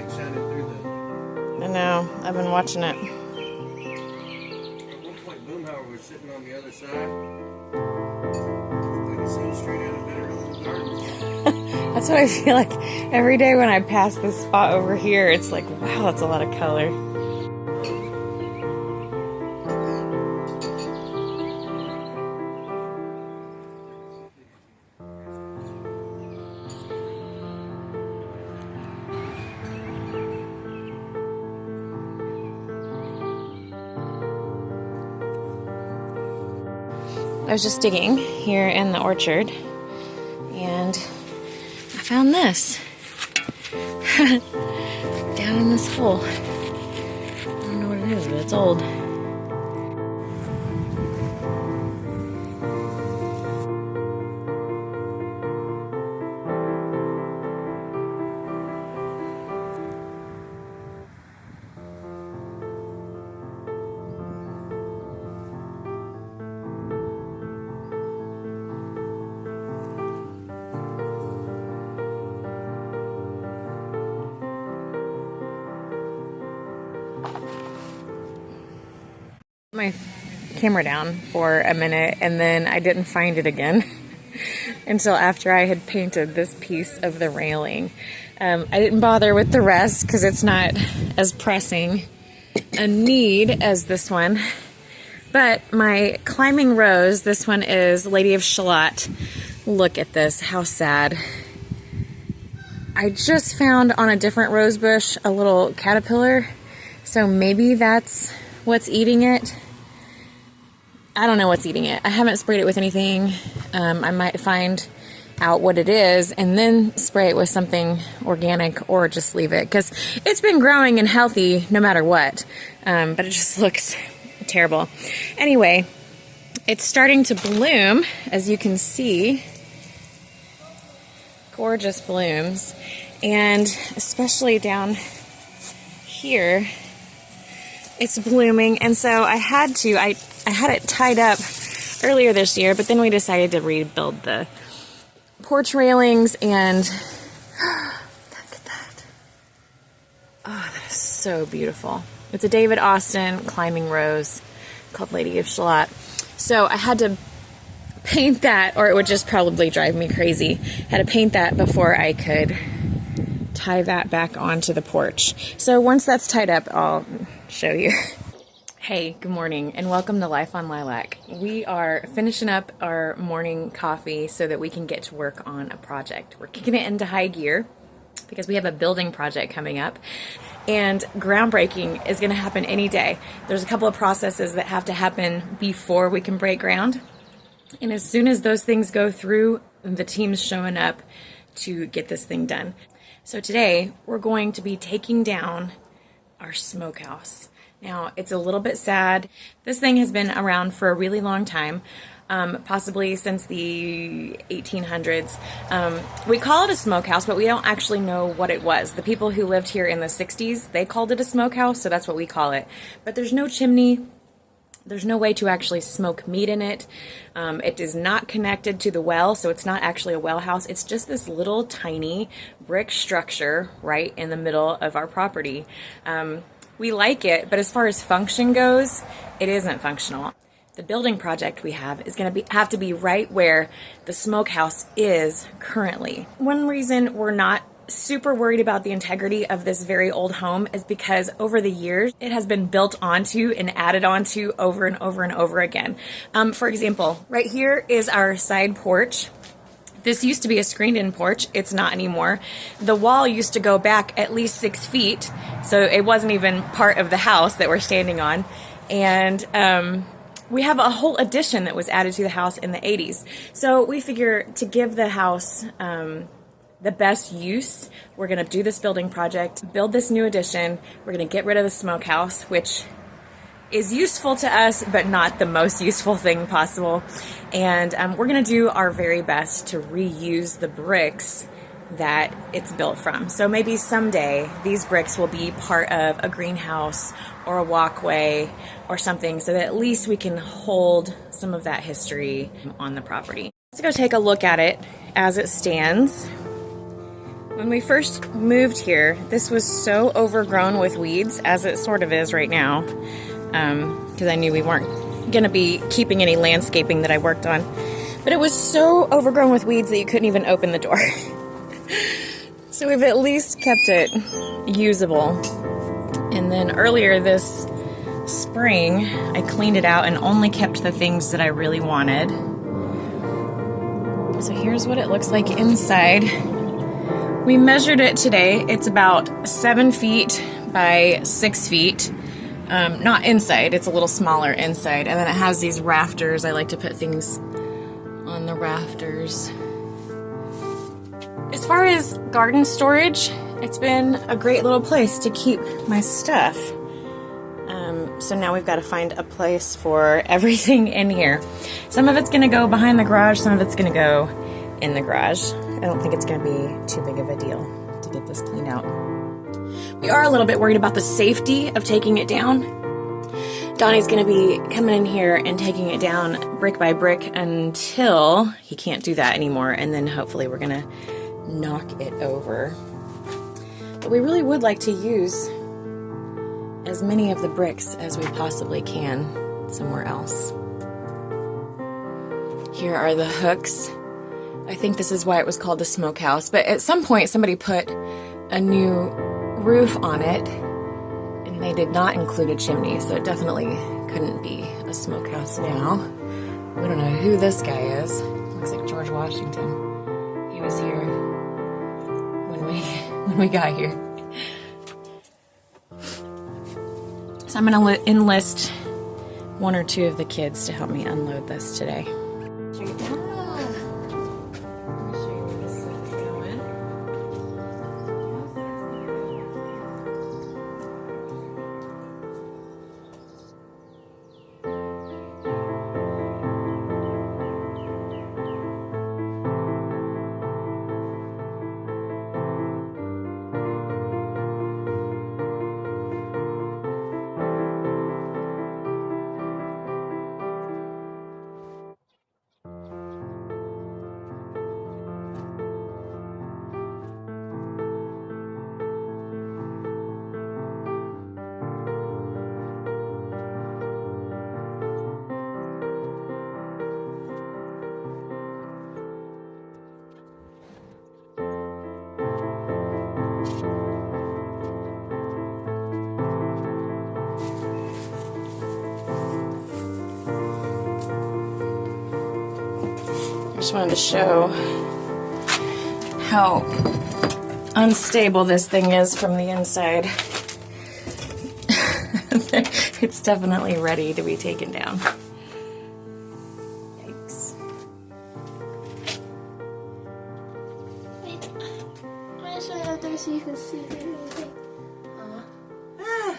like shining through the... I know. I've been watching it. At one point, Boomhauer was sitting on the other side. Like a scene straight out of Better Little Gardens. That's what I feel like every day when I pass this spot over here. It's like, wow, that's a lot of color. I was just digging here in the orchard and I found this down in this hole. I don't know what it is, but it's old. My camera down for a minute and then I didn't find it again until after I had painted this piece of the railing. I didn't bother with the rest because it's not as pressing a need as this one. But my climbing rose, this one is Lady of Shalott. Look at this, how sad. I just found on a different rose bush a little caterpillar, so maybe that's what's eating it. I don't know what's eating it. I haven't sprayed it with anything. I might find out what it is and then spray it with something organic or just leave it because it's been growing and healthy no matter what, but it just looks terrible. Anyway, it's starting to bloom, as you can see. Gorgeous blooms, and especially down here it's blooming. And so I had it tied up earlier this year, but then we decided to rebuild the porch railings and look at that. Oh, that is so beautiful. It's a David Austin climbing rose called Lady of Shalott. So I had to paint that, or it would just probably drive me crazy. Had to paint that before I could tie that back onto the porch. So once that's tied up, I'll show you. Hey, good morning and welcome to Life on Lilac. We are finishing up our morning coffee so that we can get to work on a project. We're kicking it into high gear because we have a building project coming up and groundbreaking is going to happen any day. There's a couple of processes that have to happen before we can break ground. And as soon as those things go through, the team's showing up to get this thing done. So today we're going to be taking down our smokehouse. Now it's a little bit sad. This thing has been around for a really long time, possibly since the 1800s. We call it a smokehouse, but we don't actually know what it was. The people who lived here in the 60s, they called it a smokehouse, so that's what we call it. But there's no chimney. There's no way to actually smoke meat in it. It is not connected to the well, so it's not actually a well house. It's just this little tiny brick structure right in the middle of our property. We like it, but as far as function goes, it isn't functional. The building project we have is going to have to be right where the smokehouse is currently. One reason we're not super worried about the integrity of this very old home is because over the years it has been built onto and added onto over and over and over again. For example, right here is our side porch. This used to be a screened-in porch. It's not anymore. The wall used to go back at least 6 feet, so it wasn't even part of the house that we're standing on. And we have a whole addition that was added to the house in the 80s. So we figure to give the house the best use, we're going to do this building project, build this new addition. We're going to get rid of the smokehouse, which is useful to us, but not the most useful thing possible. And we're going to do our very best to reuse the bricks that it's built from. So maybe someday these bricks will be part of a greenhouse or a walkway or something, so that at least we can hold some of that history on the property. Let's go take a look at it as it stands. When we first moved here, this was so overgrown with weeds, as it sort of is right now, because I knew we weren't going to be keeping any landscaping that I worked on. But it was so overgrown with weeds that you couldn't even open the door. So we've at least kept it usable. And then earlier this spring, I cleaned it out and only kept the things that I really wanted. So here's what it looks like inside. We measured it today. It's about 7 feet by 6 feet. Not inside, it's a little smaller inside. And then it has these rafters. I like to put things on the rafters. As far as garden storage, it's been a great little place to keep my stuff. So now we've got to find a place for everything in here. Some of it's going to go behind the garage, some of it's going to go in the garage. I don't think it's going to be too big of a deal to get this cleaned out. We are a little bit worried about the safety of taking it down. Donnie's going to be coming in here and taking it down brick by brick until he can't do that anymore, and then hopefully we're going to knock it over. But we really would like to use as many of the bricks as we possibly can somewhere else. Here are the hooks. I think this is why it was called the smokehouse, but at some point somebody put a new roof on it and they did not include a chimney, so it definitely couldn't be a smokehouse now. We don't know who this guy is. Looks like George Washington. He was here when we got here. So I'm going to enlist 1 or 2 of the kids to help me unload this today. Just wanted to show how unstable this thing is from the inside. It's definitely ready to be taken down. Yikes. Wait, I'm gonna show you up there so you can see anything.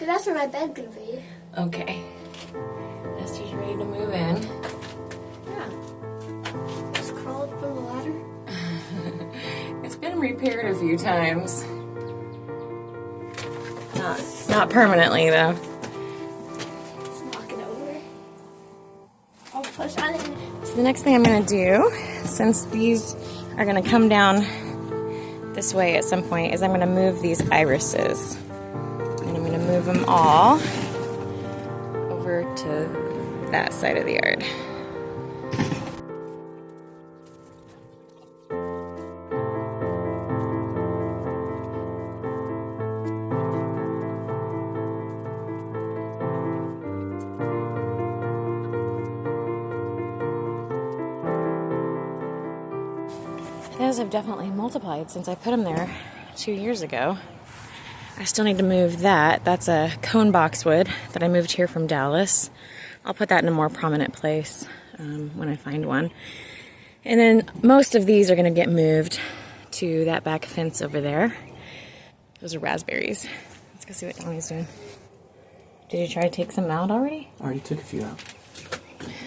That's where my bed's gonna be. Okay. Esty's ready to move in. Yeah. Just crawl up from the ladder. It's been repaired a few times. Not permanently though. Just knock it over. I'll push on it. So the next thing I'm gonna do, since these are gonna come down this way at some point, is I'm gonna move these irises. And I'm gonna move them all over to that side of the yard. Those have definitely multiplied since I put them there 2 years ago. I still need to move that. That's a cone boxwood that I moved here from Dallas. I'll put that in a more prominent place when I find one. And then most of these are going to get moved to that back fence over there. Those are raspberries. Let's go see what Donnie's doing. Did you try to take some out already? I already took a few out.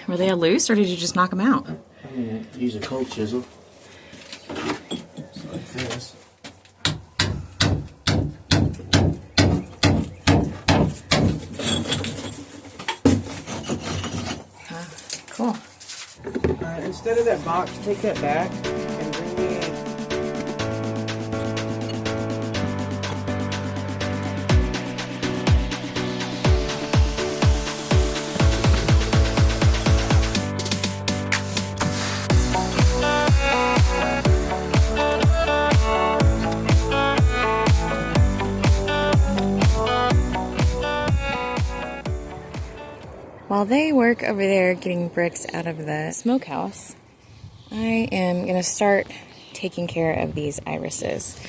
Were they loose or did you just knock them out? I'm going to use a cold chisel. Like this. Cool. Instead of that box, take that back and bring me While they work over there getting bricks out of the smokehouse, I am going to start taking care of these irises.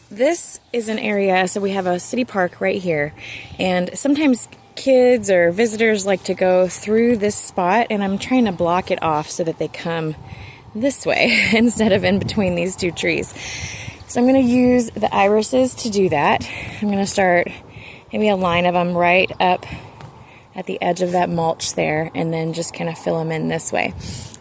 This is an area, so we have a city park right here, and sometimes kids or visitors like to go through this spot, and I'm trying to block it off so that they come this way instead of in between these two trees. So I'm going to use the irises to do that. I'm going to start maybe a line of them right up at the edge of that mulch there, and then just kind of fill them in this way.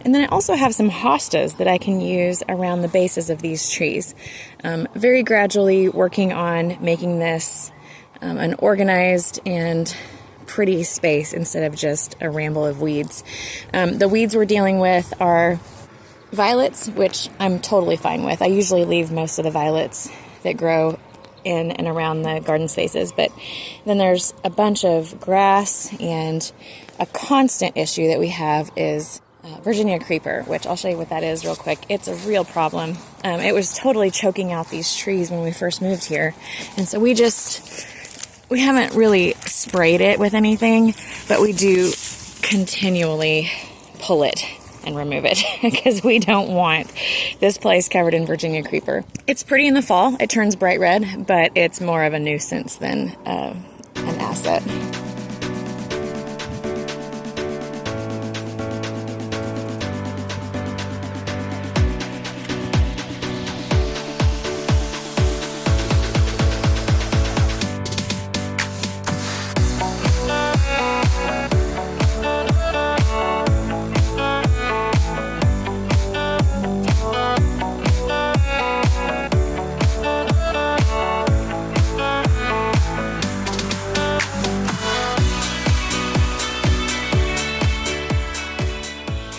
And then I also have some hostas that I can use around the bases of these trees. Very gradually working on making this an organized and pretty space instead of just a ramble of weeds. The weeds we're dealing with are violets, which I'm totally fine with. I usually leave most of the violets that grow in and around the garden spaces, but then there's a bunch of grass, and a constant issue that we have is Virginia creeper, which I'll show you what that is real quick. It's a real problem. It was totally choking out these trees when we first moved here, and so we haven't really sprayed it with anything, but we do continually pull it and remove it because we don't want this place covered in Virginia creeper. It's pretty in the fall. It turns bright red, but it's more of a nuisance than an asset.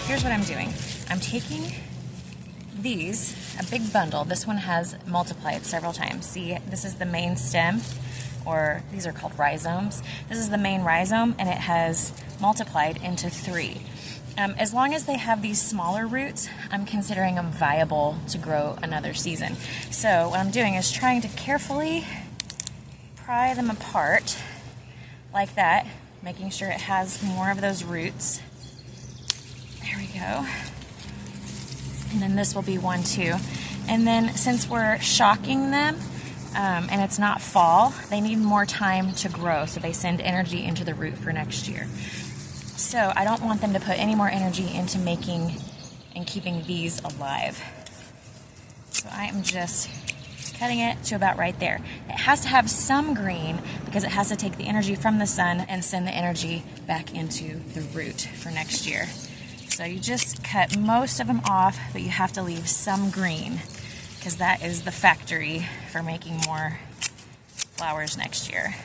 Here's what I'm doing. I'm taking these, a big bundle. This one has multiplied several times. See, this is the main stem, or these are called rhizomes. This is the main rhizome, and it has multiplied into 3. As long as they have these smaller roots, I'm considering them viable to grow another season. So what I'm doing is trying to carefully pry them apart like that, making sure it has more of those roots. There we go. And then this will be one too. And then since we're shocking them, and it's not fall, they need more time to grow, so they send energy into the root for next year. So I don't want them to put any more energy into making and keeping these alive. So I am just cutting it to about right there. It has to have some green because it has to take the energy from the sun and send the energy back into the root for next year. So you just cut most of them off, but you have to leave some green because that is the factory for making more flowers next year.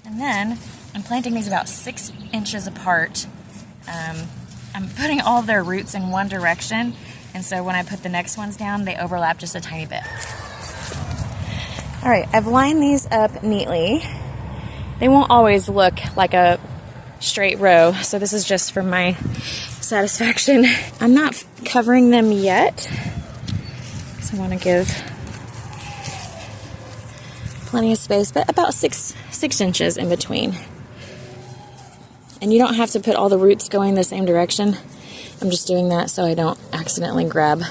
And then I'm planting these about 6 inches apart. I'm putting all of their roots in one direction, and so when I put the next ones down, they overlap just a tiny bit. All right, I've lined these up neatly. They won't always look like a straight row, so this is just for my satisfaction. I'm not covering them yet, so I want to give plenty of space, but about six inches in between. And you don't have to put all the roots going the same direction. I'm just doing that so I don't accidentally grab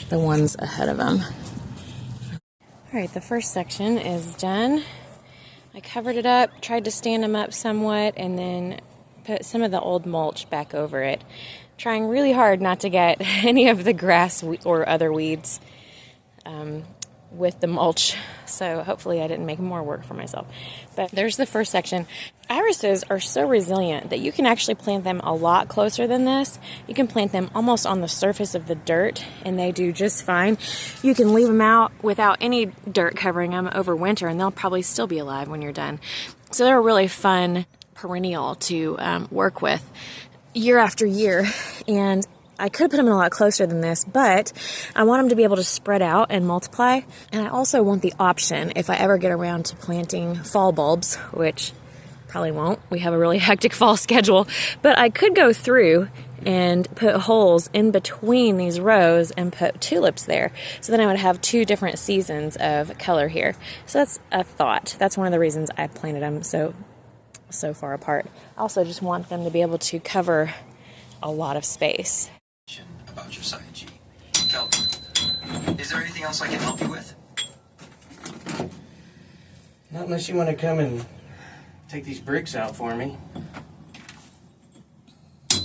the ones ahead of them. All right, the first section is done. I covered it up, tried to stand them up somewhat, and then put some of the old mulch back over it. Trying really hard not to get any of the grass or other weeds with the mulch. So hopefully I didn't make more work for myself. But there's the first section. Irises are so resilient that you can actually plant them a lot closer than this. You can plant them almost on the surface of the dirt and they do just fine. You can leave them out without any dirt covering them over winter and they'll probably still be alive when you're done. So they're a really fun perennial to work with year after year. And I could put them in a lot closer than this, but I want them to be able to spread out and multiply. And I also want the option, if I ever get around to planting fall bulbs, which probably won't. We have a really hectic fall schedule, but I could go through and put holes in between these rows and put tulips there. So then I would have 2 different seasons of color here. So that's a thought. That's one of the reasons I planted them so so far apart. I also just want them to be able to cover a lot of space. About your site, G. Kelvin, is there anything else I can help you with? Not unless you want to come and take these bricks out for me.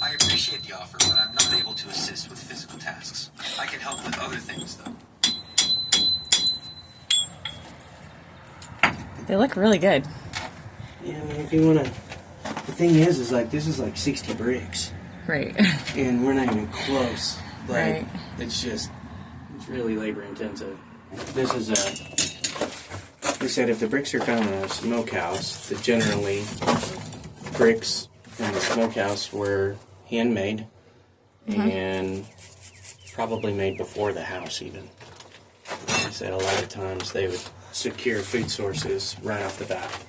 I appreciate the offer, but I'm not able to assist with physical tasks. I can help with other things, though. They look really good. Yeah, I mean, if you want to... The thing is like, this is like 60 bricks. Right. And we're not even close. Like, Right. it's really labor intensive. This is they said if the bricks are found in a smokehouse, that generally bricks in the smokehouse were handmade and probably made before the house even. They said a lot of times they would secure food sources right off the bat.